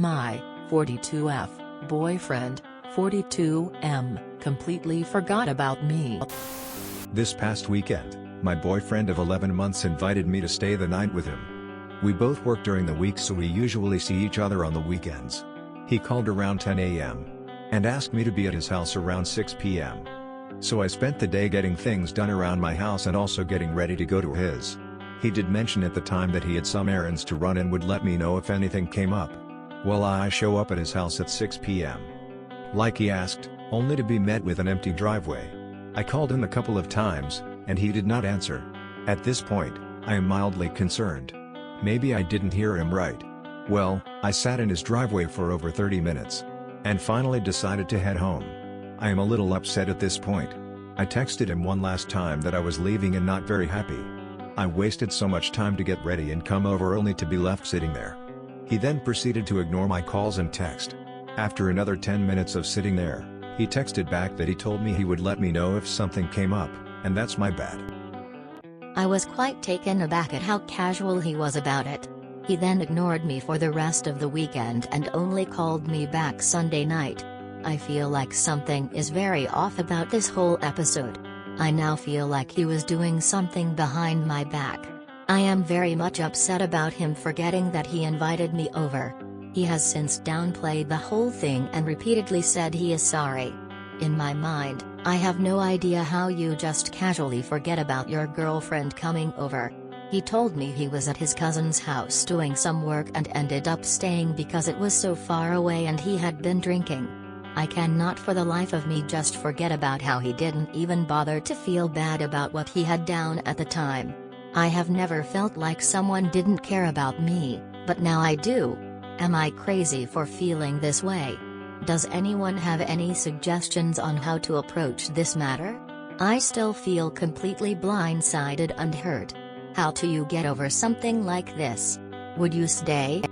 My 42F boyfriend, 42M, completely forgot about me. This past weekend, my boyfriend of 11 months invited me to stay the night with him. We both work during the week, so we usually see each other on the weekends. He called around 10 a.m. and asked me to be at his house around 6 p.m. So I spent the day getting things done around my house and also getting ready to go to his. He did mention at the time that he had some errands to run and would let me know if anything came up. Well, I show up at his house at 6 p.m. like he asked, only to be met with an empty driveway. I called him a couple of times, and he did not answer. At this point, I am mildly concerned. Maybe I didn't hear him right. Well, I sat in his driveway for over 30 minutes. And finally decided to head home. I am a little upset at this point. I texted him one last time that I was leaving and not very happy. I wasted so much time to get ready and come over only to be left sitting there. He then proceeded to ignore my calls and text. After another 10 minutes of sitting there, he texted back that he told me he would let me know if something came up, and that's my bad. I was quite taken aback at how casual he was about it. He then ignored me for the rest of the weekend and only called me back Sunday night. I feel like something is very off about this whole episode. I now feel like he was doing something behind my back. I am very much upset about him forgetting that he invited me over. He has since downplayed the whole thing and repeatedly said he is sorry. In my mind, I have no idea how you just casually forget about your girlfriend coming over. He told me he was at his cousin's house doing some work and ended up staying because it was so far away and he had been drinking. I cannot for the life of me just forget about how he didn't even bother to feel bad about what he had done at the time. I have never felt like someone didn't care about me, but now I do. Am I crazy for feeling this way? Does anyone have any suggestions on how to approach this matter? I still feel completely blindsided and hurt. How do you get over something like this? Would you stay?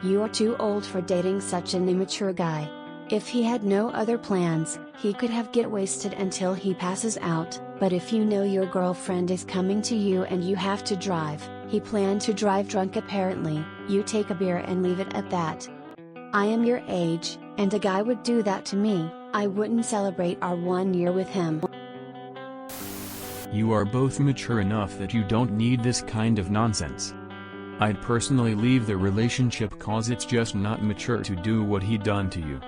You are too old for dating such an immature guy. If he had no other plans, he could have get wasted until he passes out, but if you know your girlfriend is coming to you and you have to drive, he planned to drive drunk apparently, you take a beer and leave it at that. I am your age, and a guy would do that to me, I wouldn't celebrate our 1 year with him. You are both mature enough that you don't need this kind of nonsense. I'd personally leave the relationship cause it's just not mature to do what he done to you.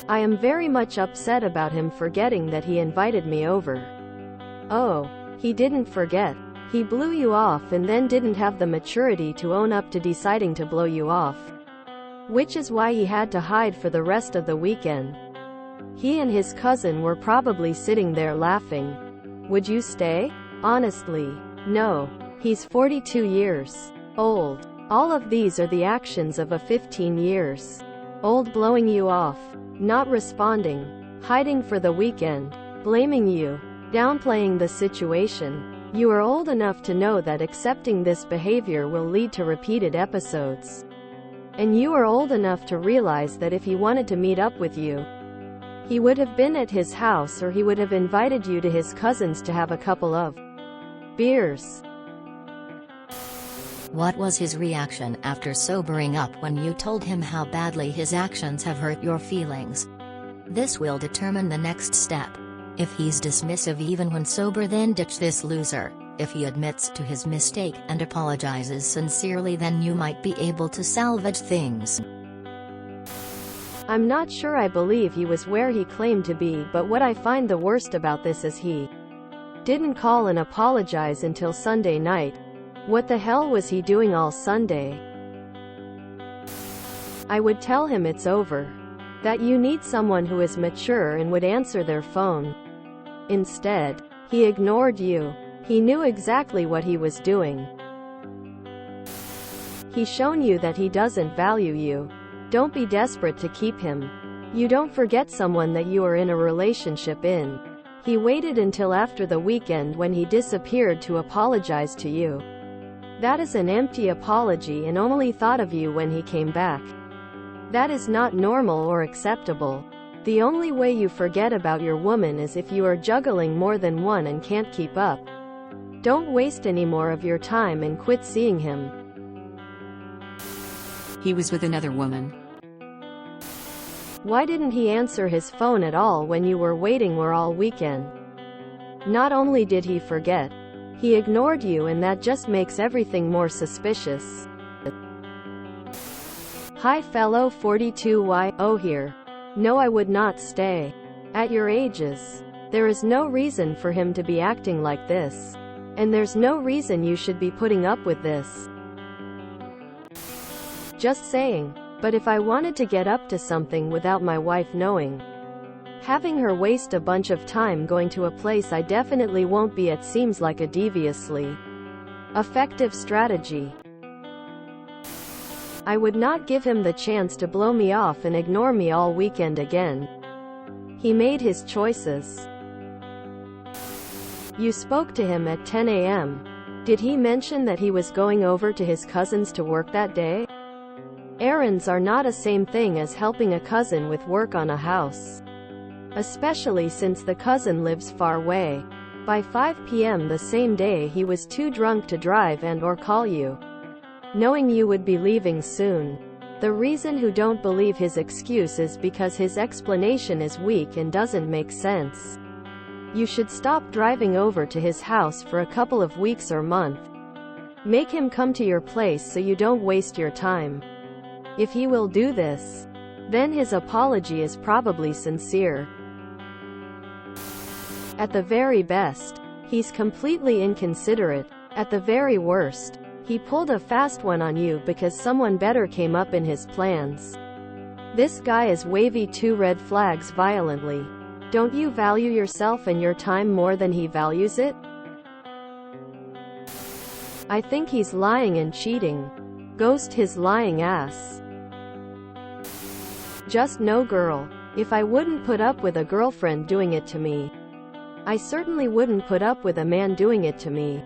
I am very much upset about him forgetting that he invited me over. Oh, he didn't forget. He blew you off and then didn't have the maturity to own up to deciding to blow you off. Which is why he had to hide for the rest of the weekend. He and his cousin were probably sitting there laughing. Would you stay? Honestly, no. He's 42 years old. All of these are the actions of a 15 years old blowing you off, not responding, hiding for the weekend, blaming you, downplaying the situation. You are old enough to know that accepting this behavior will lead to repeated episodes. And you are old enough to realize that if he wanted to meet up with you, he would have been at his house or he would have invited you to his cousin's to have a couple of beers. What was his reaction after sobering up when you told him how badly his actions have hurt your feelings? This will determine the next step. If he's dismissive even when sober, then ditch this loser. If he admits to his mistake and apologizes sincerely, then you might be able to salvage things. I'm not sure I believe he was where he claimed to be, but what I find the worst about this is he didn't call and apologize until Sunday night. What the hell was he doing all Sunday? I would tell him it's over. That you need someone who is mature and would answer their phone. Instead, he ignored you. He knew exactly what he was doing. He's shown you that he doesn't value you. Don't be desperate to keep him. You don't forget someone that you are in a relationship in. He waited until after the weekend when he disappeared to apologize to you. That is an empty apology and only thought of you when he came back. That is not normal or acceptable. The only way you forget about your woman is if you are juggling more than one and can't keep up. Don't waste any more of your time and quit seeing him. He was with another woman. Why didn't he answer his phone at all when you were waiting or all weekend? Not only did he forget, he ignored you, and that just makes everything more suspicious. Hi fellow 42Y, oh here. No, I would not stay. At your ages, there is no reason for him to be acting like this. And there's no reason you should be putting up with this. Just saying. But if I wanted to get up to something without my wife knowing, having her waste a bunch of time going to a place I definitely won't be at seems like a deviously effective strategy. I would not give him the chance to blow me off and ignore me all weekend again. He made his choices. You spoke to him at 10 a.m. Did he mention that he was going over to his cousin's to work that day? Errands are not the same thing as helping a cousin with work on a house. Especially since the cousin lives far away. By 5 p.m. the same day he was too drunk to drive and/or call you, knowing you would be leaving soon. The reason who don't believe his excuse is because his explanation is weak and doesn't make sense. You should stop driving over to his house for a couple of weeks or month. Make him come to your place so you don't waste your time. If he will do this, then his apology is probably sincere. At the very best, he's completely inconsiderate. At the very worst, he pulled a fast one on you because someone better came up in his plans. This guy is waving 2 red flags violently. Don't you value yourself and your time more than he values it? I think he's lying and cheating. Ghost his lying ass. Just no girl. If I wouldn't put up with a girlfriend doing it to me, I certainly wouldn't put up with a man doing it to me.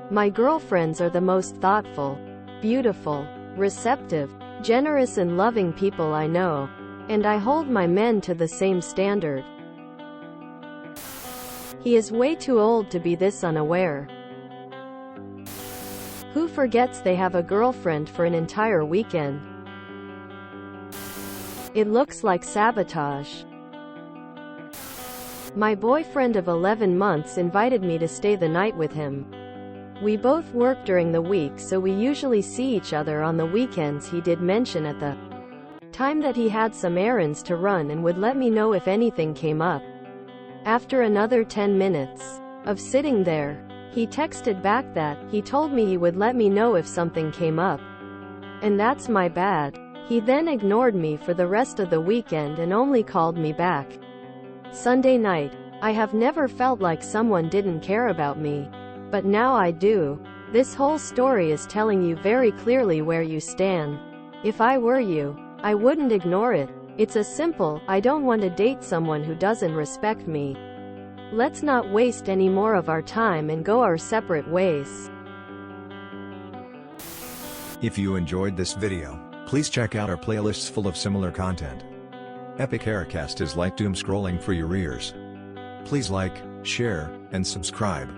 My girlfriends are the most thoughtful, beautiful, receptive, generous and loving people I know. And I hold my men to the same standard. He is way too old to be this unaware. Who forgets they have a girlfriend for an entire weekend? It looks like sabotage. My boyfriend of 11 months invited me to stay the night with him. We both work during the week, so we usually see each other on the weekends. He did mention at the time that he had some errands to run and would let me know if anything came up. After another 10 minutes of sitting there, he texted back that he told me he would let me know if something came up. And that's my bad. He then ignored me for the rest of the weekend and only called me back Sunday night. I have never felt like someone didn't care about me, but now I do. This whole story is telling you very clearly where you stand. If I were you, I wouldn't ignore it. It's as simple, I don't want to date someone who doesn't respect me. Let's not waste any more of our time and go our separate ways. If you enjoyed this video, please check out our playlists full of similar content. Epic Haircast is like doom scrolling for your ears. Please like, share, and subscribe.